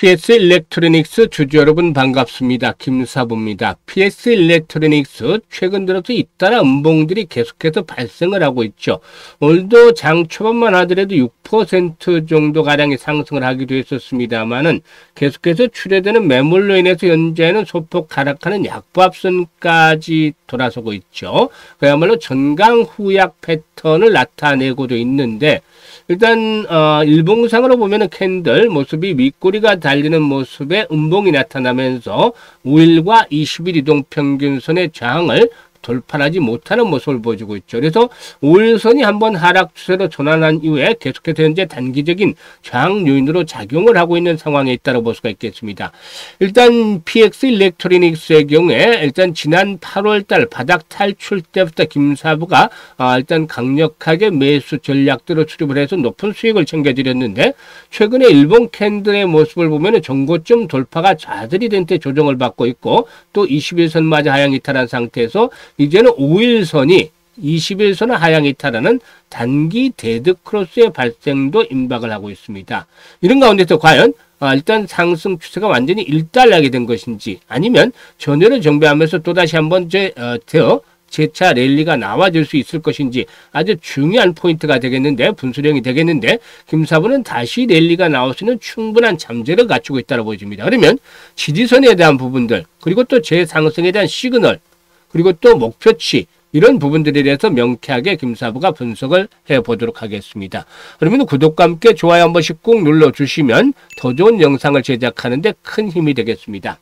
PS 일렉트로닉스 주주 여러분 반갑습니다. 김사부입니다. PS 일렉트로닉스 최근 들어서 잇따라 음봉들이 계속해서 발생을 하고 있죠. 오늘도 장 초반만 하더라도 6% 정도 가량의 상승을 하기도 했었습니다만은 계속해서 출회되는 매물로 인해서 현재는 소폭 하락하는 약보합선까지 돌아서고 있죠. 그야말로 전강후약 패턴을 나타내고도 있는데 일단 일봉상으로 보면은 캔들 모습이 윗꼬리가 달리는 모습의 음봉이 나타나면서 5일과 20일 이동평균선의 저항을 돌파하지 못하는 모습을 보여주고 있죠. 그래서 5일선이 한번 하락 추세로 전환한 이후에 계속해서 현재 단기적인 저항 요인으로 작용을 하고 있는 상황에 있다고 볼 수가 있겠습니다. 일단 PX 일렉트로닉스의 경우에 일단 지난 8월달 바닥 탈출 때부터 김사부가 일단 강력하게 매수 전략들을 수립을 해서 높은 수익을 챙겨드렸는데 최근에 일본 캔들의 모습을 보면 전고점 돌파가 좌절이 된 때 조정을 받고 있고 또 21선마저 하향 이탈한 상태에서 이제는 5일선이 20일선을 하향 이탈하는 단기 데드크로스의 발생도 임박을 하고 있습니다. 이런 가운데서 과연 일단 상승 추세가 완전히 일단락이 된 것인지 아니면 전열을 정비하면서 또다시 한번 재차 랠리가 나와줄 수 있을 것인지 아주 중요한 포인트가 되겠는데 분수령이 되겠는데 김사부는 다시 랠리가 나올 수 있는 충분한 잠재를 갖추고 있다고 보여집니다. 그러면 지지선에 대한 부분들 그리고 또 재상승에 대한 시그널 그리고 또 목표치 이런 부분들에 대해서 명쾌하게 김사부가 분석을 해보도록 하겠습니다. 그러면 구독과 함께 좋아요 한 번씩 꾹 눌러주시면 더 좋은 영상을 제작하는 데 큰 힘이 되겠습니다.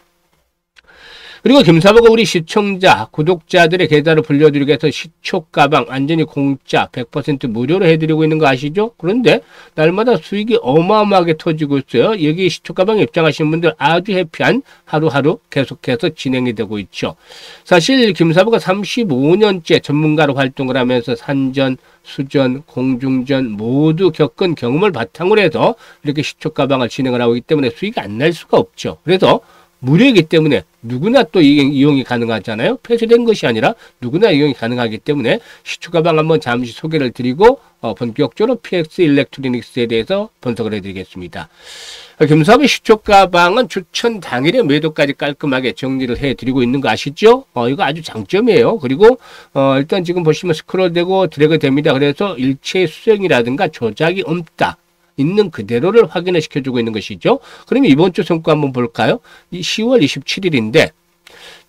그리고 김사부가 우리 시청자, 구독자들의 계좌를 불려드리기 위해서 시초가방 완전히 공짜 100% 무료로 해드리고 있는 거 아시죠? 그런데 날마다 수익이 어마어마하게 터지고 있어요. 여기 시초가방에 입장하시는 분들 아주 해피한 하루하루 계속해서 진행이 되고 있죠. 사실 김사부가 35년째 전문가로 활동을 하면서 산전, 수전, 공중전 모두 겪은 경험을 바탕으로 해서 이렇게 시초가방을 진행을 하고 있기 때문에 수익이 안 날 수가 없죠. 그래서 무료이기 때문에 누구나 또 이용이 가능하잖아요. 폐쇄된 것이 아니라 누구나 이용이 가능하기 때문에 시초가방 한번 잠시 소개를 드리고 본격적으로 PX 일렉트로닉스에 대해서 분석을 해드리겠습니다. 김사부의 시초가방은 추천 당일에 매도까지 깔끔하게 정리를 해드리고 있는 거 아시죠? 이거 아주 장점이에요. 그리고 일단 지금 보시면 스크롤되고 드래그 됩니다. 그래서 일체 수정이라든가 조작이 없다. 있는 그대로를 확인을 시켜주고 있는 것이죠. 그러면 이번 주 성과 한번 볼까요? 10월 27일인데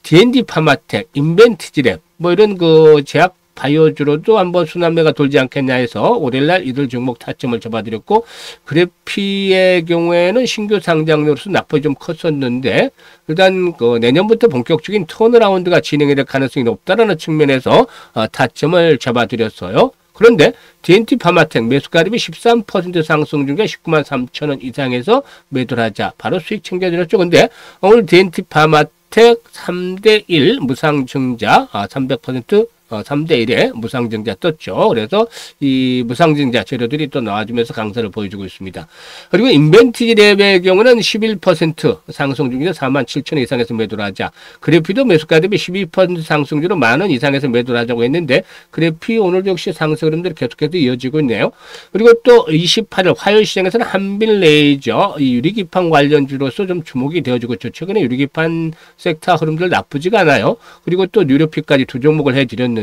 D&D 파마텍, 인벤티지랩 뭐 이런 그 제약 바이오주로도 한번 순환매가 돌지 않겠냐 해서 월요일날 이들 종목 타점을 잡아드렸고 그래피의 경우에는 신규 상장으로서 낙폭이 좀 컸었는데 일단 내년부터 본격적인 턴어라운드가 진행이 될 가능성이 높다라는 측면에서 타점을 잡아드렸어요. 그런데 D&T 파마텍 매수가율이 13% 상승 중에 19만 3천 원 이상에서 매도를 하자. 바로 수익 챙겨드렸죠. 근데 오늘 D&T 파마텍 3대1 무상증자 300% 3대1에 무상증자 떴죠. 그래서 이 무상증자 재료들이 또 나와주면서 강세를 보여주고 있습니다. 그리고 인벤티지랩의 경우는 11% 상승 중에서 4만 7천 원 이상에서 매도를 하자. 그래피도 매수가 대비 12% 상승 중으로 만 원 이상에서 매도를 하자고 했는데 그래피 오늘 역시 상승 흐름들이 계속해서 이어지고 있네요. 그리고 또 28일 화요일 시장에서는 한빌레이저 이 유리기판 관련주로서 좀 주목이 되어지고 있죠. 최근에 유리기판 섹터 흐름들 나쁘지가 않아요. 그리고 또 뉴로피까지 두 종목을 해드렸는데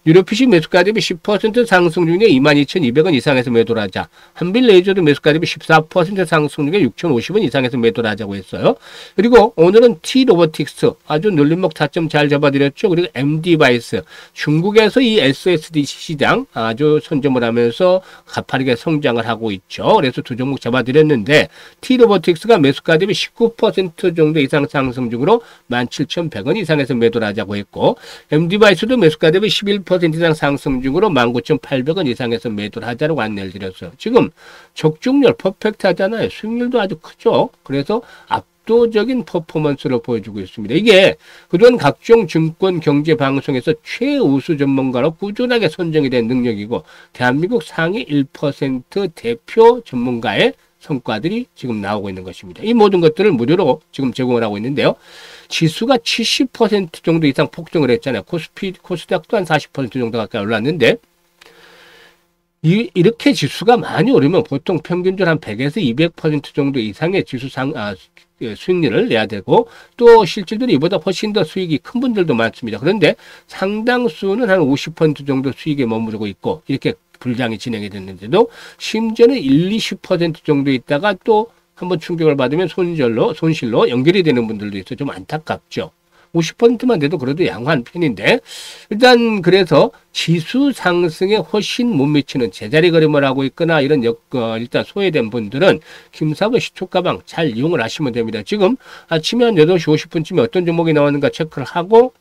뉴로핏이 매수가 대비 10% 상승 중에 22,200원 이상에서 매도를 하자. 한빌레이저도 매수가 대비 14% 상승 중에 6,050원 이상에서 매도를 하자고 했어요. 그리고 오늘은 T로보틱스 아주 눌림목 타점 잘 잡아드렸죠. 그리고 MD바이스 중국에서 이 SSD 시장 아주 선점을 하면서 가파르게 성장을 하고 있죠. 그래서 두 종목 잡아드렸는데 T로보틱스가 매수가 대비 19% 정도 이상 상승 중으로 17,100원 이상에서 매도를 하자고 했고 MD바이스도 매수가 대비 11% 이상 상승 중으로 19,800원 이상에서 매도를 하자고 안내를 드렸어요. 지금 적중률 퍼펙트 하잖아요. 수익률도 아주 크죠. 그래서 압도적인 퍼포먼스를 보여주고 있습니다. 이게 그동안 각종 증권 경제 방송에서 최우수 전문가로 꾸준하게 선정이 된 능력이고 대한민국 상위 1% 대표 전문가의 성과들이 지금 나오고 있는 것입니다. 이 모든 것들을 무료로 지금 제공을 하고 있는데요. 지수가 70% 정도 이상 폭등을 했잖아요. 코스닥도 한 40% 정도 가까이 올랐는데 이렇게 지수가 많이 오르면 보통 평균적으로 한 100에서 200% 정도 이상의 수익률을 내야 되고, 또 실질적으로 이보다 훨씬 더 수익이 큰 분들도 많습니다. 그런데 상당수는 한 50% 정도 수익에 머무르고 있고, 이렇게 불장이 진행이 됐는데도 심지어는 20% 정도 있다가 또 한번 충격을 받으면 손실로 연결이 되는 분들도 있어서 좀 안타깝죠. 50%만 돼도 그래도 양호한 편인데, 일단 그래서 지수 상승에 훨씬 못 미치는 제자리 걸음을 하고 있거나 이런 일단 소외된 분들은 김사부 시초가방 잘 이용을 하시면 됩니다. 지금 아침에 한 8시 50분쯤에 어떤 종목이 나왔는가 체크를 하고,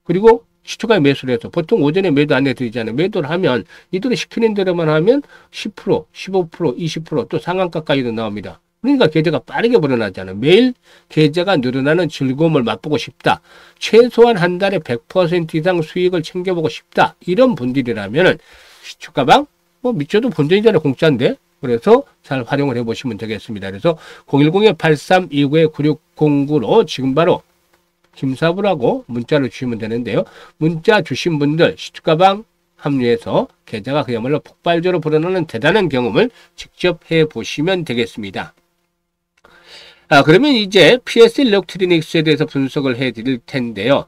그리고 시초가에 매수를 해서, 보통 오전에 매도 안 해드리잖아요. 매도를 하면 이들이 시키는 대로만 하면 10%, 15%, 20%또 상한가까지도 나옵니다. 그러니까 계좌가 빠르게 불어나잖아요. 매일 계좌가 늘어나는 즐거움을 맛보고 싶다. 최소한 한 달에 100% 이상 수익을 챙겨보고 싶다. 이런 분들이라면 시초가방 뭐 미쳐도 본전이잖아요. 공짜인데. 그래서 잘 활용을 해보시면 되겠습니다. 그래서 010-8329-9609로 지금 바로 김사부라고 문자를 주시면 되는데요. 문자 주신 분들 시초가방 합류해서 계좌가 그야말로 폭발적으로 불어나는 대단한 경험을 직접 해보시면 되겠습니다. 그러면 이제 PS 일렉트로닉스에 대해서 분석을 해드릴 텐데요.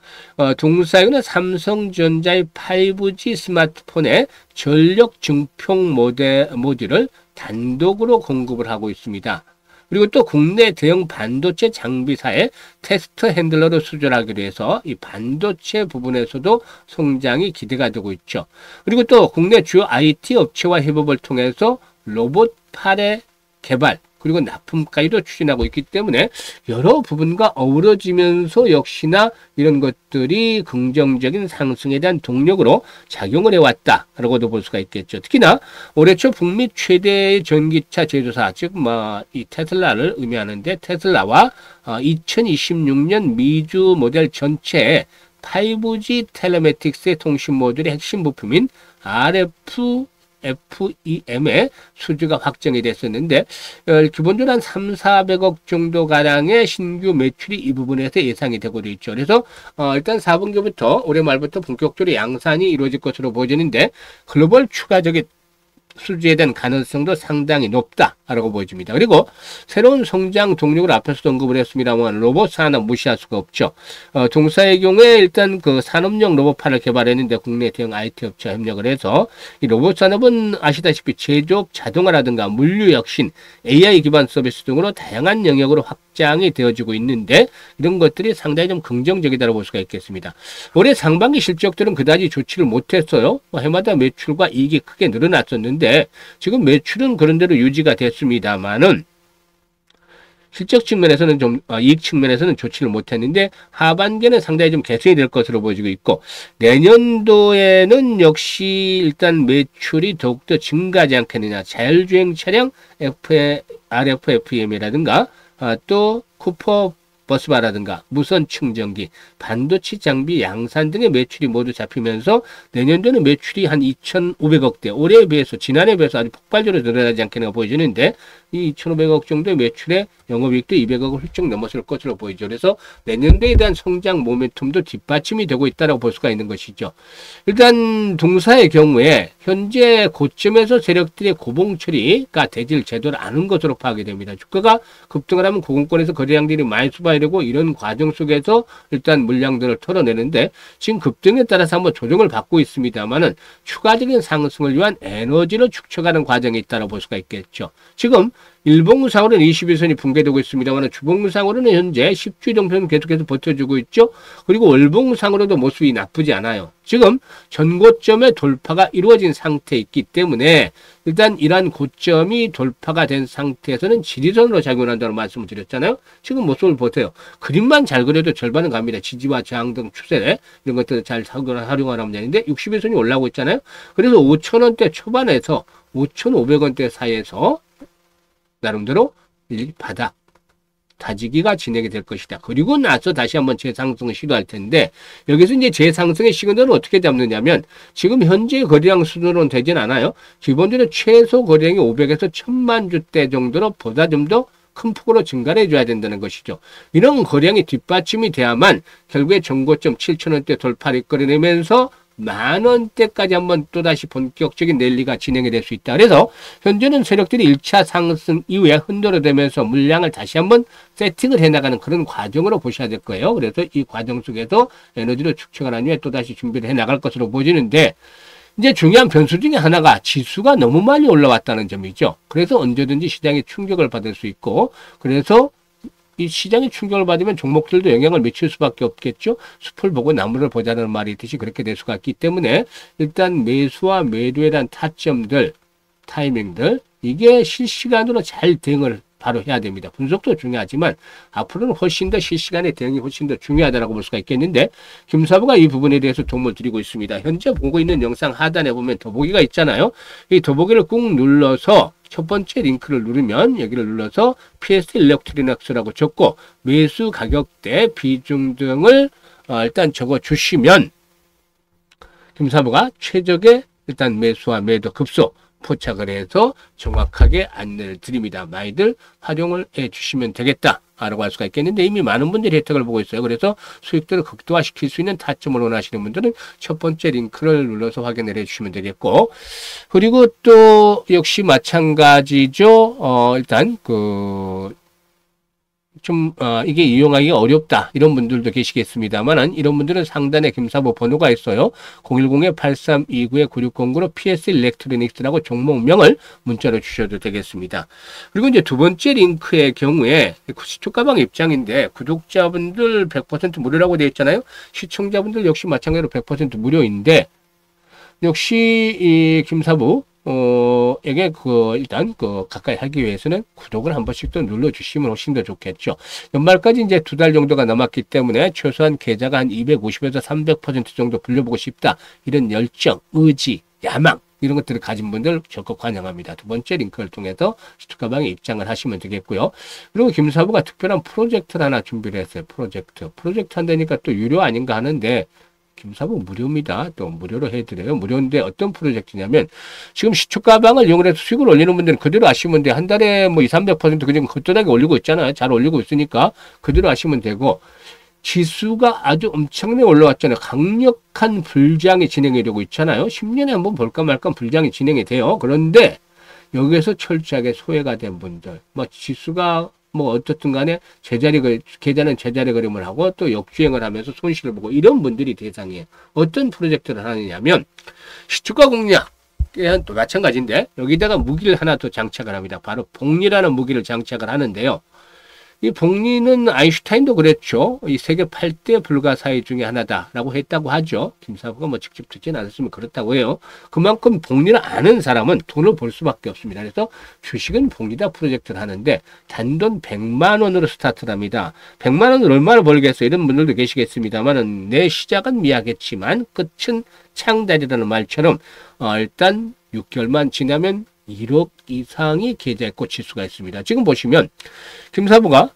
동사이는 삼성전자의 5G 스마트폰의 전력 증폭 모듈을 단독으로 공급을 하고 있습니다. 그리고 또 국내 대형 반도체 장비사의 테스트 핸들러로 수주하기로 해서 이 반도체 부분에서도 성장이 기대가 되고 있죠. 그리고 또 국내 주요 IT 업체와 협업을 통해서 로봇팔의 개발, 그리고 납품까지도 추진하고 있기 때문에 여러 부분과 어우러지면서 역시나 이런 것들이 긍정적인 상승에 대한 동력으로 작용을 해왔다라고도 볼 수가 있겠죠. 특히나 올해 초 북미 최대의 전기차 제조사, 즉 이 테슬라를 의미하는데, 테슬라와 2026년 미주 모델 전체에 5G 텔레매틱스의 통신 모듈의 핵심 부품인 FEM의 수주가 확정이 됐었는데, 기본적으로 한 3,400억 정도 가량의 신규 매출이 이 부분에서 예상이 되고 있죠. 그래서 일단 4분기부터 올해 말부터 본격적으로 양산이 이루어질 것으로 보여지는데, 글로벌 추가적인 수주에 대한 가능성도 상당히 높다라고 보여집니다. 그리고 새로운 성장 동력을 앞에서도 언급을 했습니다만 로봇 산업 무시할 수가 없죠. 동사의 경우에 일단 그 산업용 로봇팔을 개발했는데 국내 대형 IT 업체와 협력을 해서, 이 로봇 산업은 아시다시피 제조업 자동화라든가 물류 혁신, AI 기반 서비스 등으로 다양한 영역으로 확장이 되어지고 있는데, 이런 것들이 상당히 좀 긍정적이다라고 볼 수가 있겠습니다. 올해 상반기 실적들은 그다지 좋지를 못했어요. 해마다 매출과 이익이 크게 늘어났었는데 지금 매출은 그런대로 유지가 됐습니다만은 실적 측면에서는 좀 이익 측면에서는 좋지를 못했는데, 하반기에는 상당히 좀 개선이 될 것으로 보여지고 있고, 내년도에는 역시 일단 매출이 더욱더 증가하지 않겠느냐. 자율주행 차량 RFFEM이라든가 또 쿠퍼 버스바라든가 무선 충전기, 반도체 장비 양산 등의 매출이 모두 잡히면서 내년도는 매출이 한 2,500억대, 올해에 비해서 지난해에 비해서 아주 폭발적으로 늘어나지 않겠는가 보여지는데, 이 2,500억 정도의 매출에 영업이익도 200억을 훌쩍 넘어설 것으로 보이죠. 그래서 내년도에 대한 성장 모멘텀도 뒷받침이 되고 있다고 볼 수가 있는 것이죠. 일단 동사의 경우에 현재 고점에서 세력들의 고봉 처리가 되질 제대로 않은 것으로 파악이 됩니다. 주가가 급등을 하면 고공권에서 거래량들이 많이 수반되고, 이런 과정 속에서 일단 물량들을 털어내는데, 지금 급등에 따라서 한번 조정을 받고 있습니다만은 추가적인 상승을 위한 에너지를 축적하는 과정이 있다고 볼 수가 있겠죠. 지금 일봉상으로는 21선이 붕괴되고 있습니다만 주봉상으로는 현재 10주 정도는 계속해서 버텨주고 있죠. 그리고 월봉상으로도 모습이 나쁘지 않아요. 지금 전고점의 돌파가 이루어진 상태에 있기 때문에 일단 이러한 고점이 돌파가 된 상태에서는 지지선으로 작용한다는 말씀을 드렸잖아요. 지금 모습을 보세요. 그림만 잘 그려도 절반은 갑니다. 지지와 저항 등 추세 이런 것들을 잘 활용하면 되는데 61선이 올라오고 있잖아요. 그래서 5,000원대 초반에서 5,500원대 사이에서 나름대로 바닥 다지기가 진행이 될 것이다. 그리고 나서 다시 한번 재상승을 시도할 텐데, 여기서 이제 재상승의 시그널은 어떻게 잡느냐면, 지금 현재 거래량 수준으로는 되진 않아요. 기본적으로 최소 거래량이 500에서 1,000만 주대 정도로 보다 좀 더 큰 폭으로 증가를 해줘야 된다는 것이죠. 이런 거래량이 뒷받침이 돼야만 결국에 전고점 7,000원대 돌파를 이끌어내면서 10,000원대까지 한번 또다시 본격적인 랠리가 진행이 될 수 있다. 그래서 현재는 세력들이 1차 상승 이후에 흔들어대면서 물량을 다시 한번 세팅을 해나가는 그런 과정으로 보셔야 될 거예요. 그래서 이 과정 속에서 에너지를 축적한 이후에 또다시 준비를 해나갈 것으로 보이는데, 이제 중요한 변수 중에 하나가 지수가 너무 많이 올라왔다는 점이죠. 그래서 언제든지 시장에 충격을 받을 수 있고, 그래서 이 시장에 충격을 받으면 종목들도 영향을 미칠 수밖에 없겠죠. 숲을 보고 나무를 보자는 말이 있듯이 그렇게 될 수가 있기 때문에 일단 매수와 매도에 대한 타점들, 타이밍들, 이게 실시간으로 잘 대응을 바로 해야 됩니다. 분석도 중요하지만 앞으로는 훨씬 더 실시간의 대응이 훨씬 더 중요하다고 볼 수가 있겠는데, 김사부가 이 부분에 대해서 도움을 드리고 있습니다. 현재 보고 있는 영상 하단에 보면 더보기가 있잖아요. 이 더보기를 꾹 눌러서 첫 번째 링크를 누르면 여기를 눌러서 PS 일렉트로닉스라고 적고 매수 가격대 비중 등을 일단 적어 주시면 김사부가 최적의 일단 매수와 매도 급소 포착을 해서 정확하게 안내를 드립니다. 많이들 활용을 해 주시면 되겠다 라고 할 수가 있겠는데, 이미 많은 분들이 혜택을 보고 있어요. 그래서 수익들을 극대화시킬 수 있는 타점을 원하시는 분들은 첫 번째 링크를 눌러서 확인을 해 주시면 되겠고, 그리고 또 역시 마찬가지죠. 일단 이게 이용하기가 어렵다 이런 분들도 계시겠습니다만은, 이런 분들은 상단에 김사부 번호가 있어요. 010-8329-9609로 PS 일렉트로닉스라고 종목명을 문자로 주셔도 되겠습니다. 그리고 이제 두 번째 링크의 경우에 시초 가방 입장인데, 구독자분들 100% 무료라고 되어 있잖아요. 시청자분들 역시 마찬가지로 100% 무료인데, 역시 이 김사부 에게 일단 가까이 하기 위해서는 구독을 한 번씩 또 눌러주시면 훨씬 더 좋겠죠. 연말까지 이제 2달 정도가 남았기 때문에 최소한 계좌가 한 250에서 300% 정도 불려보고 싶다. 이런 열정, 의지, 야망, 이런 것들을 가진 분들 적극 환영합니다. 두 번째 링크를 통해서 시투가방에 입장을 하시면 되겠고요. 그리고 김사부가 특별한 프로젝트를 하나 준비를 했어요. 프로젝트 한다니까 또 유료 아닌가 하는데, 김사부 무료입니다. 또 무료로 해드려요. 무료인데 어떤 프로젝트냐면, 지금 시초 가방을 이용해서 수익을 올리는 분들은 그대로 아시면 돼요. 한 달에 뭐 200~300% 그냥 거뜬하게 올리고 있잖아요. 잘 올리고 있으니까 그대로 아시면 되고, 지수가 아주 엄청나게 올라왔잖아요. 강력한 불장이 진행이 되고 있잖아요. 10년에 한번 볼까 말까 불장이 진행이 돼요. 그런데 여기에서 철저하게 소외가 된 분들, 뭐 지수가 뭐 어떻든 간에 계좌는 제자리 그림을 하고 또 역주행을 하면서 손실을 보고 이런 분들이 대상이에요. 어떤 프로젝트를 하느냐면, 시초가 공략 또 마찬가지인데, 여기다가 무기를 하나 더 장착을 합니다. 바로 복리라는 무기를 장착을 하는데요. 이 복리는 아인슈타인도 그랬죠. 이 세계 8대 불가사의 중에 하나다라고 했다고 하죠. 김사부가 뭐 직접 듣진 않았으면 그렇다고 해요. 그만큼 복리를 아는 사람은 돈을 벌 수밖에 없습니다. 그래서 주식은 복리다 프로젝트를 하는데, 단돈 100만 원으로 스타트를 합니다. 100만 원을 얼마나 벌겠어요? 이런 분들도 계시겠습니다만은, 내 시작은 미약했지만 끝은 창달이라는 말처럼 일단 6개월만 지나면 1억 이상이 계좌에 꽂힐 수가 있습니다. 지금 보시면 김사부가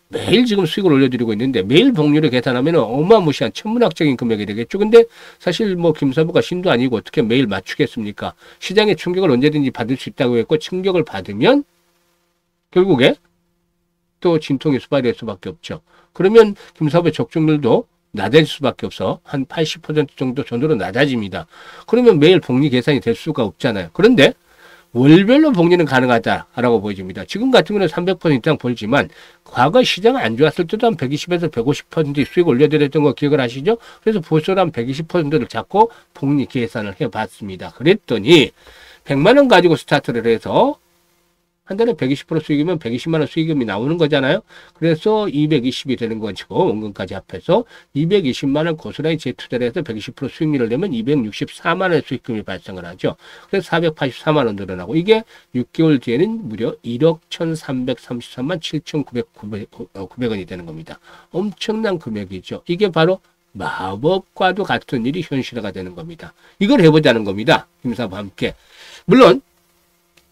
매일 지금 수익을 올려드리고 있는데, 매일 복리를 계산하면 어마무시한 천문학적인 금액이 되겠죠. 근데 사실 뭐 김사부가 신도 아니고 어떻게 매일 맞추겠습니까? 시장의 충격을 언제든지 받을 수 있다고 했고, 충격을 받으면 결국에 또 진통이 수발될 수밖에 없죠. 그러면 김사부의 적중률도 낮아질 수밖에 없어. 한 80% 정도 전후로 낮아집니다. 그러면 매일 복리 계산이 될 수가 없잖아요. 그런데 월별로 복리는 가능하다라고 보여집니다. 지금 같은 경우는 300% 이상 벌지만, 과거 시장 안 좋았을 때도 한 120에서 150% 수익 올려드렸던 거 기억을 하시죠? 그래서 보수로 한 120%를 잡고 복리 계산을 해봤습니다. 그랬더니 100만 원 가지고 스타트를 해서 한 달에 120% 수익이면 120만 원 수익금이 나오는 거잖아요. 그래서 220이 되는 거죠. 원금까지 합해서 220만 원 고스란히 재투자를 해서 120% 수익률을 내면 264만 원의 수익금이 발생을 하죠. 그래서 484만 원 늘어나고, 이게 6개월 뒤에는 무려 1억 1333만 7,900원이 되는 겁니다. 엄청난 금액이죠. 이게 바로 마법과도 같은 일이 현실화가 되는 겁니다. 이걸 해보자는 겁니다. 김사부와 함께. 물론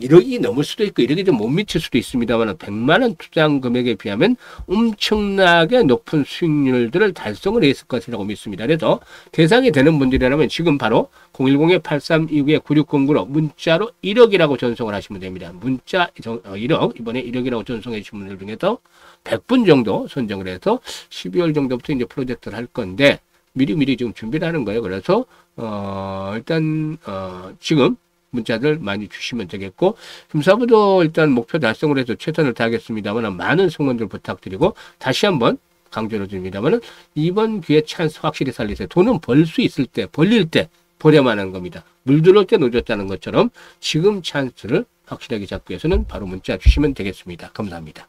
1억이 넘을 수도 있고 1억이 좀 못 미칠 수도 있습니다만, 100만 원 투자한 금액에 비하면 엄청나게 높은 수익률들을 달성을 했을 것이라고 믿습니다. 그래서 대상이 되는 분들이라면 지금 바로 010-8329-9609로 문자로 1억이라고 전송을 하시면 됩니다. 문자 1억, 이번에 1억이라고 전송해 주신 분들 중에서 100분 정도 선정을 해서 12월 정도부터 이제 프로젝트를 할 건데, 미리미리 좀 준비를 하는 거예요. 그래서 일단 지금 문자들 많이 주시면 되겠고, 김사부도 일단 목표 달성을 해서 최선을 다하겠습니다만 많은 성원들 부탁드리고, 다시 한번 강조를 드립니다만 이번 기회 찬스 확실히 살리세요. 돈은 벌 수 있을 때, 벌릴 때 버려만 하는 겁니다. 물 들어올 때 놓쳤다는 것처럼 지금 찬스를 확실하게 잡기 위해서는 바로 문자 주시면 되겠습니다. 감사합니다.